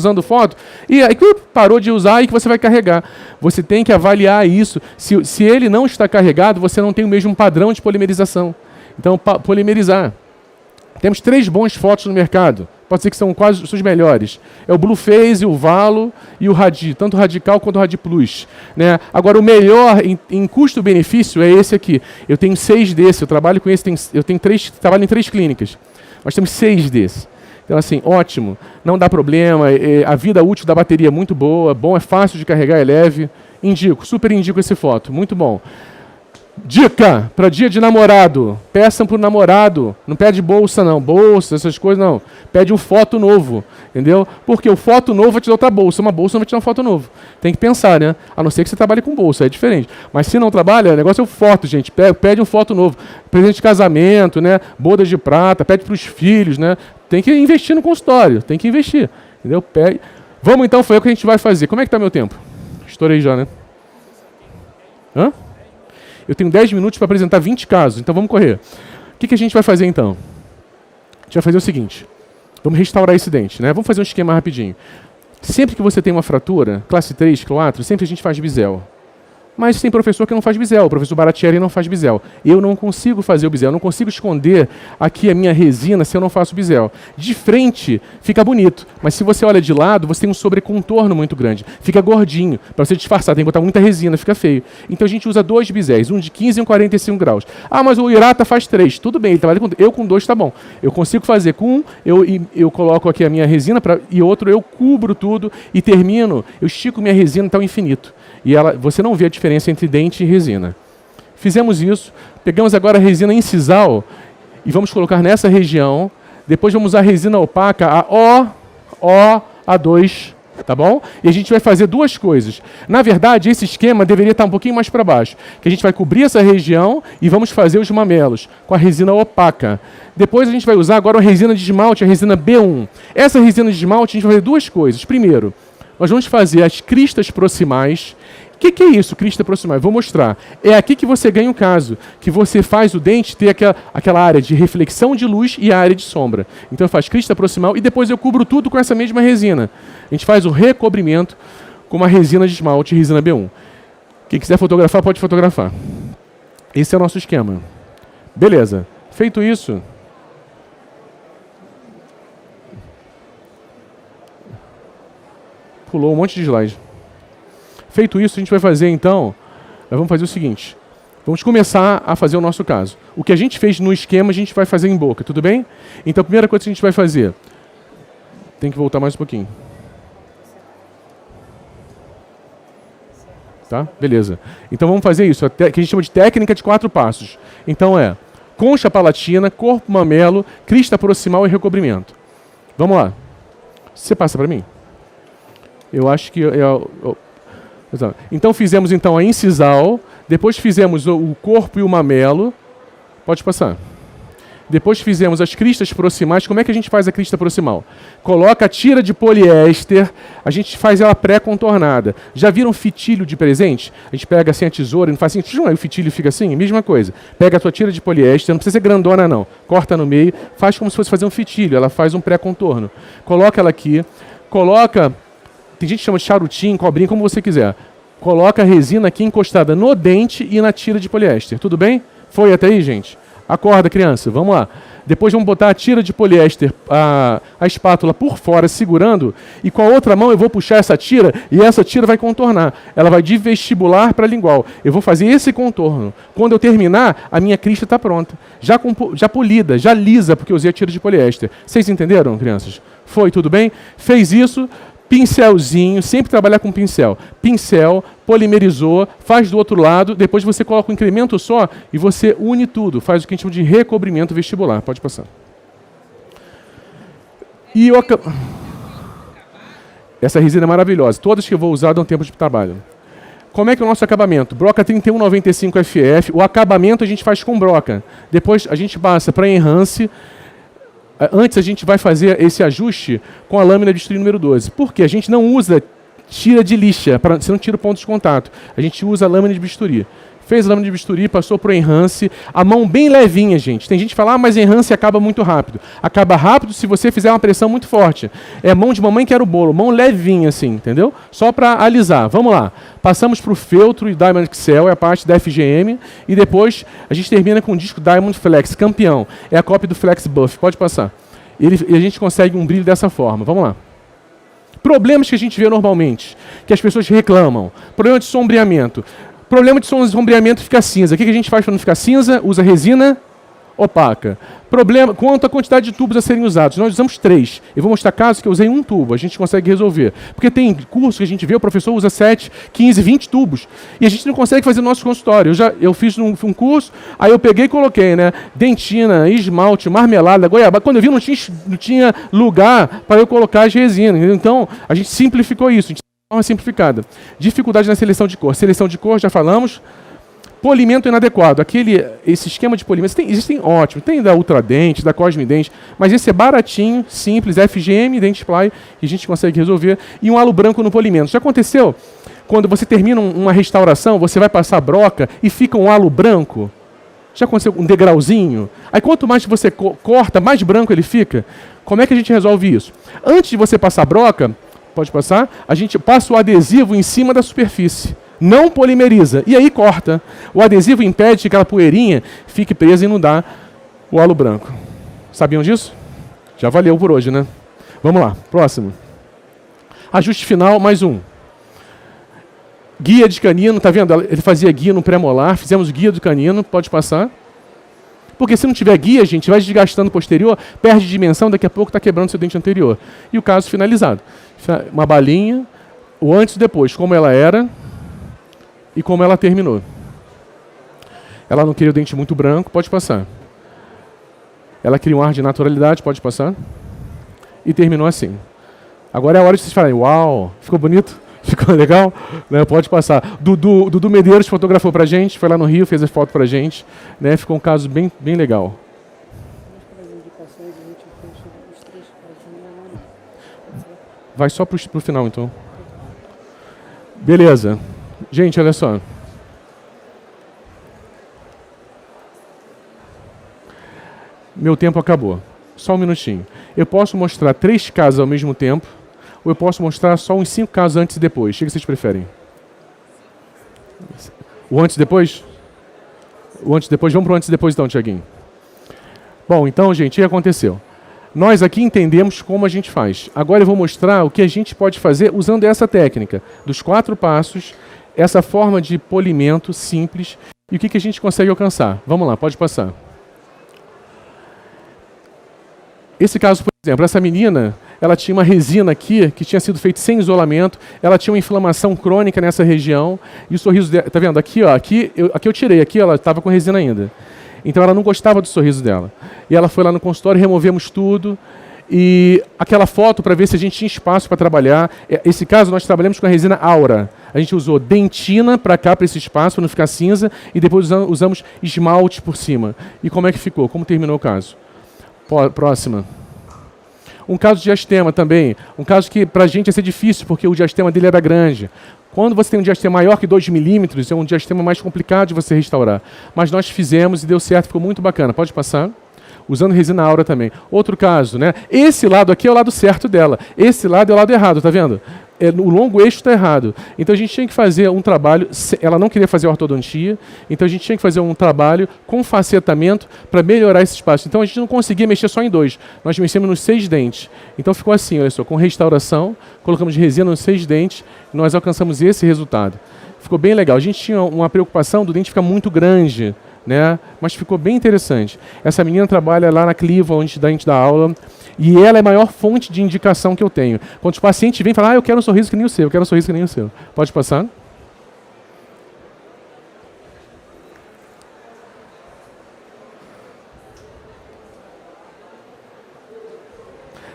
e aí parou de usar e que você vai carregar. Você tem que avaliar isso. Se ele não está carregado, você não tem o mesmo padrão de polimerização. Então, polimerizar. Temos 3 bons fotos no mercado. Pode ser que são quase os melhores. É o Blue Phase, o Valo e o Radi, tanto o Radical quanto o Radi Plus. Né? Agora, o melhor em custo-benefício é esse aqui. Eu tenho 6 desses, eu trabalho com esse, trabalho em 3 clínicas. Nós temos 6 desses. Então, assim, ótimo. Não dá problema. A vida útil da bateria é muito boa. Bom, é fácil de carregar, é leve. Super indico esse foto. Muito bom. Dica para dia de namorado. Peçam para o namorado. Não pede bolsa, não. Bolsa, essas coisas, não. Pede um foto novo. Entendeu? Porque o foto novo vai te dar outra bolsa. Uma bolsa não vai te dar uma foto novo. Tem que pensar, né? A não ser que você trabalhe com bolsa. É diferente. Mas se não trabalha, o negócio é o foto, gente. Pede um foto novo. Presente de casamento, né? Bodas de prata. Pede para os filhos, né? Tem que investir no consultório. Tem que investir. Entendeu? Vamos então, foi o que a gente vai fazer. Como é que está meu tempo? Estourei já, né? Hã? Eu tenho 10 minutos para apresentar 20 casos, então vamos correr. O que a gente vai fazer então? A gente vai fazer o seguinte. Vamos restaurar esse dente, né? Vamos fazer um esquema rapidinho. Sempre que você tem uma fratura, classe 3, 4, sempre a gente faz bisel. Mas tem professor que não faz bisel, o professor Baratieri não faz bisel. Eu não consigo fazer o bisel, eu não consigo esconder aqui a minha resina se eu não faço bisel. De frente fica bonito, mas se você olha de lado, você tem um sobrecontorno muito grande. Fica gordinho, para você disfarçar, tem que botar muita resina, fica feio. Então a gente usa 2 biséis, um de 15 e um 45 graus. Ah, mas o Hirata faz 3, tudo bem, ele trabalha com, eu com 2 tá bom. Eu consigo fazer com um, eu coloco aqui a minha resina e outro eu cubro tudo e termino, eu estico minha resina até o infinito. E você não vê a diferença entre dente e resina. Fizemos isso, pegamos agora a resina incisal e vamos colocar nessa região. Depois vamos usar a resina opaca, a A2, tá bom? E a gente vai fazer 2 coisas. Na verdade, esse esquema deveria estar um pouquinho mais para baixo, que a gente vai cobrir essa região e vamos fazer os mamelos com a resina opaca. Depois a gente vai usar agora a resina de esmalte, a resina B1. Essa resina de esmalte a gente vai fazer 2 coisas. Primeiro, nós vamos fazer as cristas proximais. O que é isso, crista proximal? Vou mostrar. É aqui que você ganha o caso, que você faz o dente ter aquela área de reflexão de luz e a área de sombra. Então eu faço crista proximal e depois eu cubro tudo com essa mesma resina. A gente faz o recobrimento com uma resina de esmalte, resina B1. Quem quiser fotografar, pode fotografar. Esse é o nosso esquema. Beleza. Feito isso... Pulou um monte de slide. Feito isso, a gente vai fazer então, nós vamos fazer o seguinte, vamos começar a fazer o nosso caso. O que a gente fez no esquema, a gente vai fazer em boca, tudo bem? Então a primeira coisa que a gente vai fazer, tem que voltar mais um pouquinho. Tá? Beleza. Então vamos fazer isso, que a gente chama de técnica de 4 passos. Então é concha palatina, corpo mamelo, crista proximal e recobrimento. Vamos lá. Você passa para mim? Eu acho que... Então fizemos então a incisal, depois fizemos o corpo e o mamelo. Pode passar. Depois fizemos as cristas proximais. Como é que a gente faz a crista proximal? Coloca a tira de poliéster, a gente faz ela pré-contornada. Já viram fitilho de presente? A gente pega assim a tesoura e faz assim, aí o fitilho fica assim, mesma coisa. Pega a tua tira de poliéster, não precisa ser grandona não. Corta no meio, faz como se fosse fazer um fitilho, ela faz um pré-contorno. Coloca ela aqui, coloca... Tem gente que chama de charutinho, cobrinha, como você quiser. Coloca a resina aqui encostada no dente e na tira de poliéster. Tudo bem? Foi até aí, gente? Acorda, criança. Vamos lá. Depois vamos botar a tira de poliéster, a espátula por fora, segurando. E com a outra mão eu vou puxar essa tira e essa tira vai contornar. Ela vai de vestibular para lingual. Eu vou fazer esse contorno. Quando eu terminar, a minha crista está pronta. Já polida, já lisa, porque eu usei a tira de poliéster. Vocês entenderam, crianças? Foi, tudo bem? Fez isso... Pincelzinho, sempre trabalhar com pincel. Pincel, polimerizou, faz do outro lado, depois você coloca um incremento só e você une tudo. Faz o que a gente chama de recobrimento vestibular. Pode passar. E essa resina é maravilhosa. Todas que eu vou usar dão tempo de trabalho. Como é que é o nosso acabamento? Broca 3195 FF. O acabamento a gente faz com broca. Depois a gente passa para enhance. Antes a gente vai fazer esse ajuste com a lâmina de bisturi número 12. Por quê? A gente não usa tira de lixa, você não tira o ponto de contato. A gente usa a lâmina de bisturi. Fez a lâmina de bisturi, passou para o enhance. A mão bem levinha, gente. Tem gente que fala, mas enhance acaba muito rápido. Acaba rápido se você fizer uma pressão muito forte. É a mão de mamãe que era o bolo. Mão levinha assim, entendeu? Só para alisar. Vamos lá. Passamos para o feltro e Diamond Excel, é a parte da FGM. E depois a gente termina com o disco Diamond Flex, campeão. É a cópia do Flex Buff. Pode passar. E a gente consegue um brilho dessa forma. Vamos lá. Problemas que a gente vê normalmente, que as pessoas reclamam. Problema de sombreamento. Problema de sombreamento fica cinza. O que a gente faz para não ficar cinza? Usa resina opaca. Problema quanto à quantidade de tubos a serem usados. Nós usamos 3. Eu vou mostrar casos que eu usei um tubo. A gente consegue resolver. Porque tem curso que a gente vê, o professor usa 7, 15, 20 tubos. E a gente não consegue fazer no nosso consultório. Eu fiz um curso, aí eu peguei e coloquei, né? Dentina, esmalte, marmelada, goiabada. Quando eu vi, não tinha lugar para eu colocar as resinas. Então, a gente simplificou isso. Forma simplificada. Dificuldade na seleção de cor. Seleção de cor, já falamos. Polimento inadequado. Esse esquema de polimento, existem ótimos. Tem da Ultradente, da Cosmidente, mas esse é baratinho, simples, FGM, Dentsply, que a gente consegue resolver. E um halo branco no polimento. Já aconteceu? Quando você termina uma restauração, você vai passar broca e fica um halo branco? Já aconteceu um degrauzinho? Aí quanto mais você corta, mais branco ele fica. Como é que a gente resolve isso? Antes de você passar broca, pode passar, a gente passa o adesivo em cima da superfície. Não polimeriza. E aí corta. O adesivo impede que aquela poeirinha fique presa e não dá o halo branco. Sabiam disso? Já valeu por hoje, né? Vamos lá, próximo. Ajuste final, mais um. Guia de canino, tá vendo? Ele fazia guia no pré-molar, fizemos guia do canino, pode passar. Porque se não tiver guia, gente, vai desgastando o posterior, perde dimensão, daqui a pouco está quebrando seu dente anterior. E o caso finalizado. Uma balinha, o antes e depois, como ela era e como ela terminou. Ela não queria o dente muito branco, pode passar. Ela queria um ar de naturalidade, pode passar. E terminou assim. Agora é a hora de vocês falarem, uau, ficou bonito? Ficou legal? Né? Pode passar. Dudu Medeiros fotografou pra gente, foi lá no Rio, fez a foto pra gente. Né? Ficou um caso bem legal. Vai só pro final, então. Beleza. Gente, olha só. Meu tempo acabou. Só um minutinho. Eu posso mostrar 3 casos ao mesmo tempo, ou eu posso mostrar só uns 5 casos antes e depois. O que vocês preferem? O antes e depois? O antes e depois? Vamos para o antes e depois então, Tiaguinho. Bom, então, gente, o que aconteceu? Nós aqui entendemos como a gente faz. Agora eu vou mostrar o que a gente pode fazer usando essa técnica, dos 4 passos, essa forma de polimento simples, e o que a gente consegue alcançar. Vamos lá, pode passar. Esse caso, por exemplo, essa menina, ela tinha uma resina aqui, que tinha sido feita sem isolamento, ela tinha uma inflamação crônica nessa região, e o sorriso dela, tá vendo? Aqui, ó, aqui eu tirei, aqui ela estava com resina ainda. Então ela não gostava do sorriso dela. E ela foi lá no consultório, removemos tudo, e aquela foto para ver se a gente tinha espaço para trabalhar. Esse caso nós trabalhamos com a resina Aura. A gente usou dentina para cá, para esse espaço, para não ficar cinza, e depois usamos esmalte por cima. E como é que ficou? Como terminou o caso? Próxima. Um caso de diastema também. Um caso que para a gente ia ser difícil, porque o diastema dele era grande. Quando você tem um diastema maior que 2 milímetros, é um diastema mais complicado de você restaurar. Mas nós fizemos e deu certo, ficou muito bacana. Pode passar? Usando resina Aura também. Outro caso, né? Esse lado aqui é o lado certo dela. Esse lado é o lado errado, tá vendo? O longo eixo está errado. Então a gente tinha que fazer um trabalho, ela não queria fazer ortodontia, então a gente tinha que fazer um trabalho com facetamento para melhorar esse espaço. Então a gente não conseguia mexer só em 2, nós mexemos nos 6 dentes. Então ficou assim, olha só, com restauração, colocamos resina nos 6 dentes, e nós alcançamos esse resultado. Ficou bem legal. A gente tinha uma preocupação do dente ficar muito grande, né? Mas ficou bem interessante. Essa menina trabalha lá na Cliva, onde a gente dá aula, e ela é a maior fonte de indicação que eu tenho. Quando os pacientes vêm e falam, eu quero um sorriso que nem o seu, eu quero um sorriso que nem o seu. Pode passar?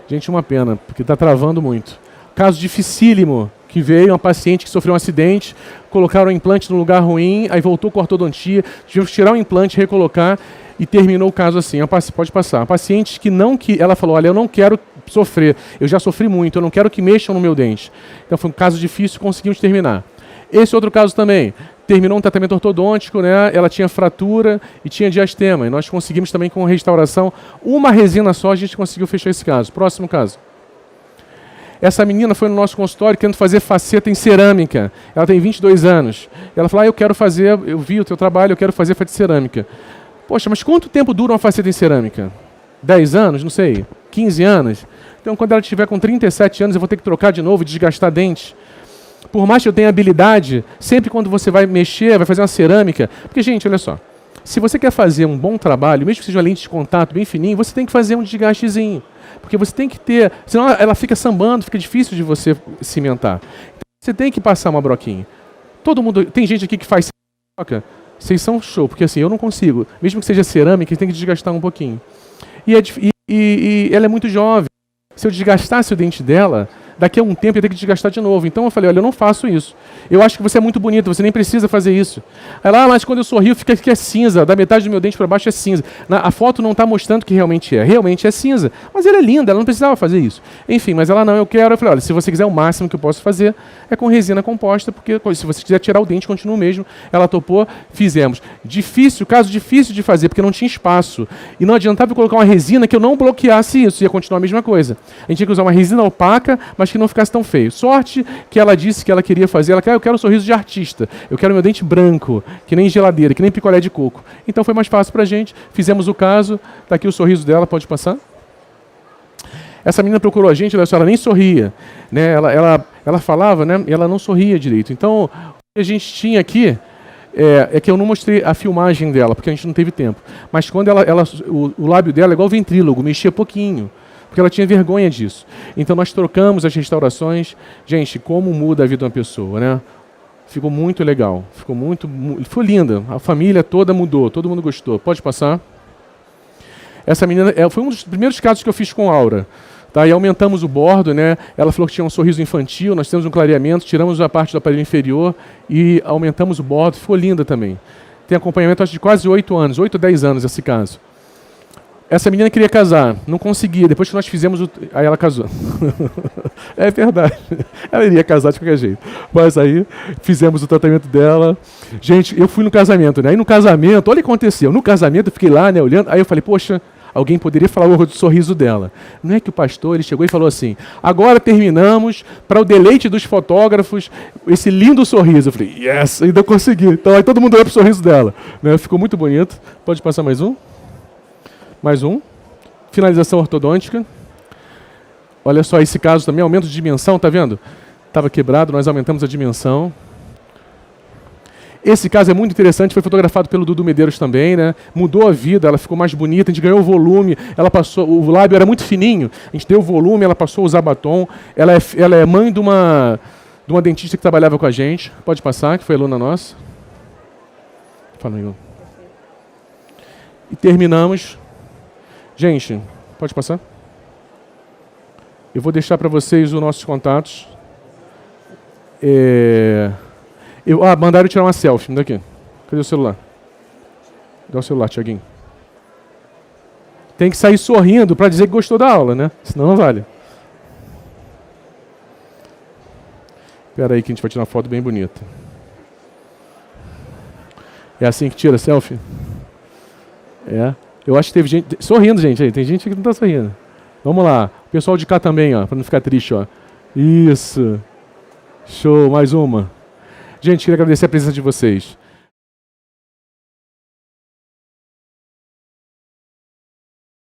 Gente, uma pena, porque está travando muito. Caso dificílimo, que veio uma paciente que sofreu um acidente, colocaram o implante no lugar ruim, aí voltou com a ortodontia, tivemos que tirar o implante, recolocar, e terminou o caso assim. Pode passar. A paciente ela falou, olha, eu não quero sofrer, eu já sofri muito, eu não quero que mexam no meu dente. Então foi um caso difícil, conseguimos terminar. Esse outro caso também, terminou um tratamento ortodôntico, né? Ela tinha fratura e tinha diastema, e nós conseguimos também com restauração, uma resina só, a gente conseguiu fechar esse caso. Próximo caso. Essa menina foi no nosso consultório querendo fazer faceta em cerâmica. Ela tem 22 anos. Ela falou, eu quero fazer, eu vi o teu trabalho, eu quero fazer faceta em cerâmica. Poxa, mas quanto tempo dura uma faceta em cerâmica? 10 anos? Não sei. 15 anos? Então, quando ela estiver com 37 anos, eu vou ter que trocar de novo, desgastar dente. Por mais que eu tenha habilidade, sempre quando você vai mexer, vai fazer uma cerâmica... Porque, gente, olha só. Se você quer fazer um bom trabalho, mesmo que seja uma lente de contato bem fininho, você tem que fazer um desgastezinho. Porque você tem que ter... Senão ela fica sambando, fica difícil de você cimentar. Então, você tem que passar uma broquinha. Todo mundo... Tem gente aqui que faz broca. Vocês são show, porque assim, eu não consigo. Mesmo que seja cerâmica, tem que desgastar um pouquinho. E ela é muito jovem. Se eu desgastasse o dente dela, daqui a um tempo eu ia ter que desgastar de novo. Então eu falei, olha, eu não faço isso. Eu acho que você é muito bonita, você nem precisa fazer isso. Ela, mas quando eu sorrio fica que é cinza, da metade do meu dente para baixo é cinza. A foto não está mostrando que realmente é cinza. Mas ela é linda, ela não precisava fazer isso. Enfim, mas ela não, eu quero. Eu falei, olha, se você quiser o máximo que eu posso fazer é com resina composta, porque se você quiser tirar o dente, continua o mesmo. Ela topou, fizemos. Difícil, caso difícil de fazer, porque não tinha espaço. E não adiantava eu colocar uma resina que eu não bloqueasse isso, ia continuar a mesma coisa. A gente tinha que usar uma resina opaca, mas que não ficasse tão feio. Sorte que ela disse que ela queria fazer, eu quero um sorriso de artista, eu quero meu dente branco, que nem geladeira, que nem picolé de coco. Então foi mais fácil pra gente, fizemos o caso, tá aqui o sorriso dela, pode passar? Essa menina procurou a gente, ela nem sorria, né? Ela falava, né? E ela não sorria direito. Então, o que a gente tinha aqui é que eu não mostrei a filmagem dela, porque a gente não teve tempo. Mas quando o lábio dela é igual ventrílogo, mexia pouquinho, porque ela tinha vergonha disso. Então nós trocamos as restaurações. Gente, como muda a vida de uma pessoa, né? Ficou muito legal, ficou linda. A família toda mudou, todo mundo gostou. Pode passar. Essa menina foi um dos primeiros casos que eu fiz com Aura. Tá, e aumentamos o bordo, né? Ela falou que tinha um sorriso infantil, nós temos um clareamento, tiramos a parte do aparelho inferior e aumentamos o bordo, ficou linda também. Tem acompanhamento, acho, de quase 8 anos, 8 ou 10 anos esse caso. Essa menina queria casar, não conseguia, depois que nós fizemos aí ela casou. É verdade, ela iria casar de qualquer jeito. Mas aí fizemos o tratamento dela. Gente, eu fui no casamento, né? Aí no casamento, olha o que aconteceu, no casamento eu fiquei lá, né, olhando, aí eu falei, poxa, alguém poderia falar o sorriso dela. Não é que o pastor ele chegou e falou assim, agora terminamos, para o deleite dos fotógrafos, esse lindo sorriso. Eu falei, yes, ainda consegui. Então aí todo mundo olhou para o sorriso dela. Né? Ficou muito bonito. Pode passar mais um? Mais um. Finalização ortodôntica. Olha só, esse caso também, aumento de dimensão, tá vendo? Estava quebrado, nós aumentamos a dimensão. Esse caso é muito interessante, foi fotografado pelo Dudu Medeiros também, né? Mudou a vida, ela ficou mais bonita, a gente ganhou volume, o lábio era muito fininho, a gente deu volume, ela passou a usar batom. Ela é mãe de uma dentista que trabalhava com a gente. Pode passar, que foi aluna nossa. Fala, Igor. E terminamos. Gente, pode passar? Eu vou deixar para vocês os nossos contatos. Mandaram tirar uma selfie. Me dá aqui. Cadê o celular? Dá o celular, Tiaguinho. Tem que sair sorrindo para dizer que gostou da aula, né? Senão não vale. Espera aí que a gente vai tirar uma foto bem bonita. É assim que tira selfie? É. Eu acho que teve gente... Sorrindo, gente. Aí. Tem gente que não está sorrindo. Vamos lá. O pessoal de cá também, ó, para não ficar triste, ó. Isso. Show. Mais uma. Gente, queria agradecer a presença de vocês.